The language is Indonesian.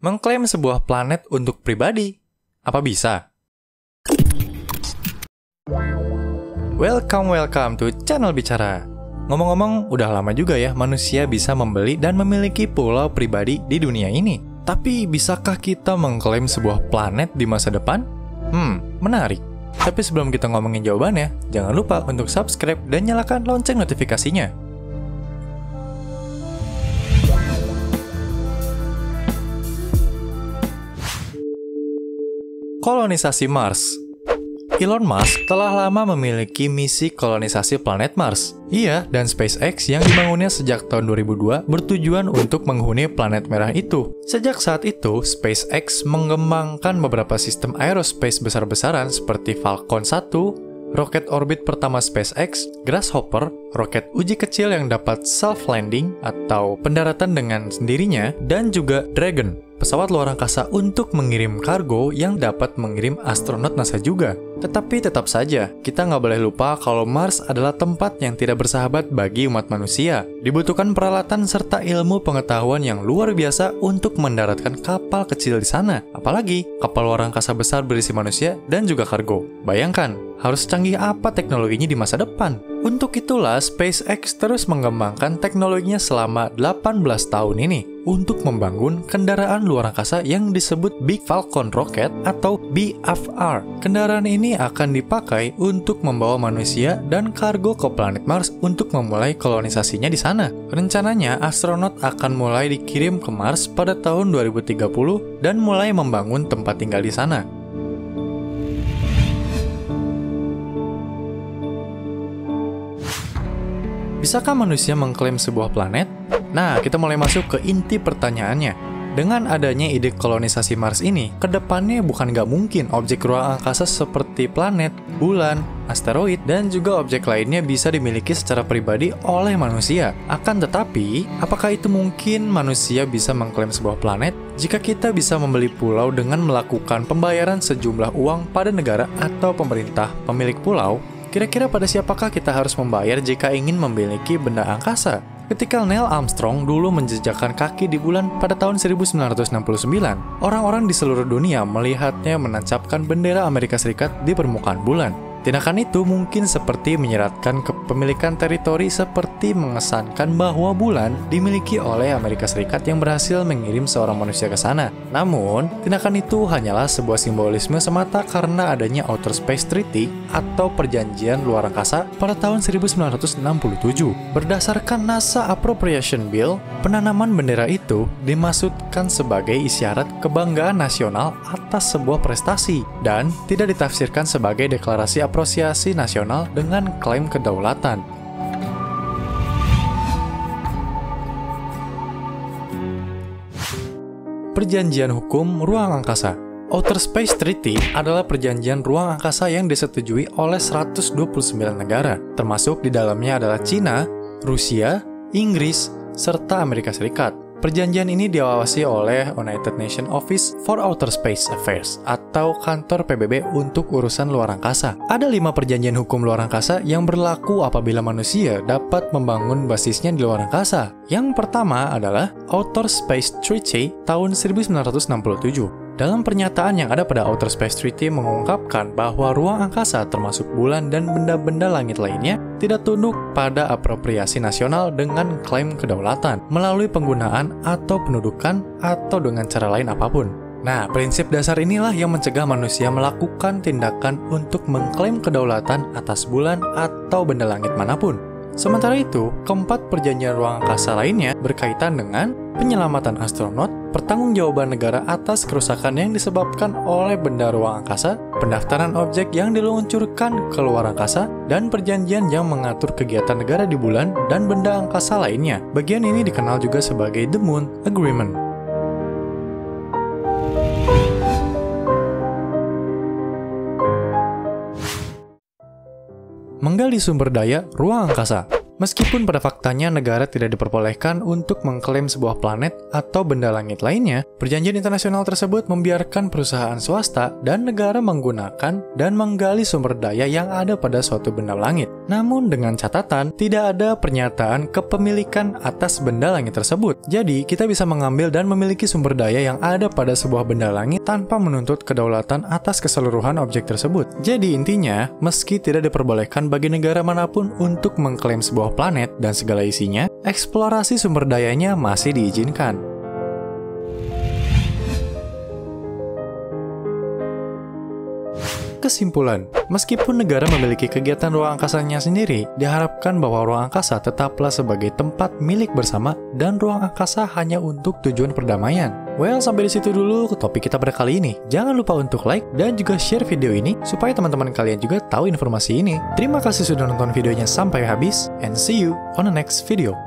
Mengklaim sebuah planet untuk pribadi. Apa bisa? Welcome to Channel Bicara. Ngomong-ngomong, udah lama juga ya manusia bisa membeli dan memiliki pulau pribadi di dunia ini. Tapi bisakah kita mengklaim sebuah planet di masa depan? Menarik. Tapi sebelum kita ngomongin jawabannya, jangan lupa untuk subscribe dan nyalakan lonceng notifikasinya. Kolonisasi Mars. Elon Musk telah lama memiliki misi kolonisasi planet Mars. Ia dan SpaceX yang dibangunnya sejak tahun 2002 bertujuan untuk menghuni planet merah itu. Sejak saat itu, SpaceX mengembangkan beberapa sistem aerospace besar-besaran seperti Falcon 1, roket orbit pertama SpaceX, Grasshopper, roket uji kecil yang dapat self-landing atau pendaratan dengan sendirinya, dan juga Dragon, pesawat luar angkasa untuk mengirim kargo yang dapat mengirim astronot NASA juga. Tetapi tetap saja, kita nggak boleh lupa kalau Mars adalah tempat yang tidak bersahabat bagi umat manusia. Dibutuhkan peralatan serta ilmu pengetahuan yang luar biasa untuk mendaratkan kapal kecil di sana. Apalagi, kapal luar angkasa besar berisi manusia dan juga kargo. Bayangkan, harus canggih apa teknologinya di masa depan? Untuk itulah, SpaceX terus mengembangkan teknologinya selama 18 tahun ini untuk membangun kendaraan luar angkasa yang disebut Big Falcon Rocket atau BFR. Kendaraan ini akan dipakai untuk membawa manusia dan kargo ke planet Mars untuk memulai kolonisasinya di sana. Rencananya, astronot akan mulai dikirim ke Mars pada tahun 2030 dan mulai membangun tempat tinggal di sana. Bisakah manusia mengklaim sebuah planet? Nah, kita mulai masuk ke inti pertanyaannya. Dengan adanya ide kolonisasi Mars ini, kedepannya bukan nggak mungkin objek ruang angkasa seperti planet, bulan, asteroid, dan juga objek lainnya bisa dimiliki secara pribadi oleh manusia. Akan tetapi, apakah itu mungkin manusia bisa mengklaim sebuah planet? Jika kita bisa membeli pulau dengan melakukan pembayaran sejumlah uang pada negara atau pemerintah pemilik pulau, kira-kira pada siapakah kita harus membayar jika ingin memiliki benda angkasa? Ketika Neil Armstrong dulu menjejakkan kaki di bulan pada tahun 1969, orang-orang di seluruh dunia melihatnya menancapkan bendera Amerika Serikat di permukaan bulan. Tindakan itu mungkin seperti menyeratkan kepemilikan teritori seperti mengesankan bahwa bulan dimiliki oleh Amerika Serikat yang berhasil mengirim seorang manusia ke sana. Namun, tindakan itu hanyalah sebuah simbolisme semata karena adanya Outer Space Treaty atau perjanjian luar angkasa pada tahun 1967. Berdasarkan NASA Appropriation Bill, penanaman bendera itu dimaksudkan sebagai isyarat kebanggaan nasional atas sebuah prestasi dan tidak ditafsirkan sebagai deklarasi apresiasi nasional dengan klaim kedaulatan. Perjanjian hukum ruang angkasa. Outer Space Treaty adalah perjanjian ruang angkasa yang disetujui oleh 129 negara, termasuk di dalamnya adalah Cina, Rusia, Inggris, serta Amerika Serikat. Perjanjian ini diawasi oleh United Nations Office for Outer Space Affairs atau kantor PBB untuk urusan luar angkasa. Ada 5 perjanjian hukum luar angkasa yang berlaku apabila manusia dapat membangun basisnya di luar angkasa. Yang pertama adalah Outer Space Treaty tahun 1967. Dalam pernyataan yang ada pada Outer Space Treaty mengungkapkan bahwa ruang angkasa termasuk bulan dan benda-benda langit lainnya tidak tunduk pada apropriasi nasional dengan klaim kedaulatan melalui penggunaan atau pendudukan atau dengan cara lain apapun. Nah, prinsip dasar inilah yang mencegah manusia melakukan tindakan untuk mengklaim kedaulatan atas bulan atau benda langit manapun. Sementara itu, keempat perjanjian ruang angkasa lainnya berkaitan dengan penyelamatan astronot, pertanggungjawaban negara atas kerusakan yang disebabkan oleh benda ruang angkasa, pendaftaran objek yang diluncurkan ke luar angkasa, dan perjanjian yang mengatur kegiatan negara di bulan dan benda angkasa lainnya. Bagian ini dikenal juga sebagai The Moon Agreement. Menggali sumber daya ruang angkasa. Meskipun pada faktanya negara tidak diperbolehkan untuk mengklaim sebuah planet atau benda langit lainnya, perjanjian internasional tersebut membiarkan perusahaan swasta dan negara menggunakan dan menggali sumber daya yang ada pada suatu benda langit. Namun dengan catatan, tidak ada pernyataan kepemilikan atas benda langit tersebut. Jadi, kita bisa mengambil dan memiliki sumber daya yang ada pada sebuah benda langit tanpa menuntut kedaulatan atas keseluruhan objek tersebut. Jadi intinya, meski tidak diperbolehkan bagi negara manapun untuk mengklaim sebuah planet dan segala isinya, eksplorasi sumber dayanya masih diizinkan. Kesimpulan, meskipun negara memiliki kegiatan ruang angkasanya sendiri, diharapkan bahwa ruang angkasa tetaplah sebagai tempat milik bersama dan ruang angkasa hanya untuk tujuan perdamaian. Well, sampai di situ dulu topik kita pada kali ini. Jangan lupa untuk like dan juga share video ini supaya teman-teman kalian juga tahu informasi ini. Terima kasih sudah nonton videonya sampai habis, and see you on the next video.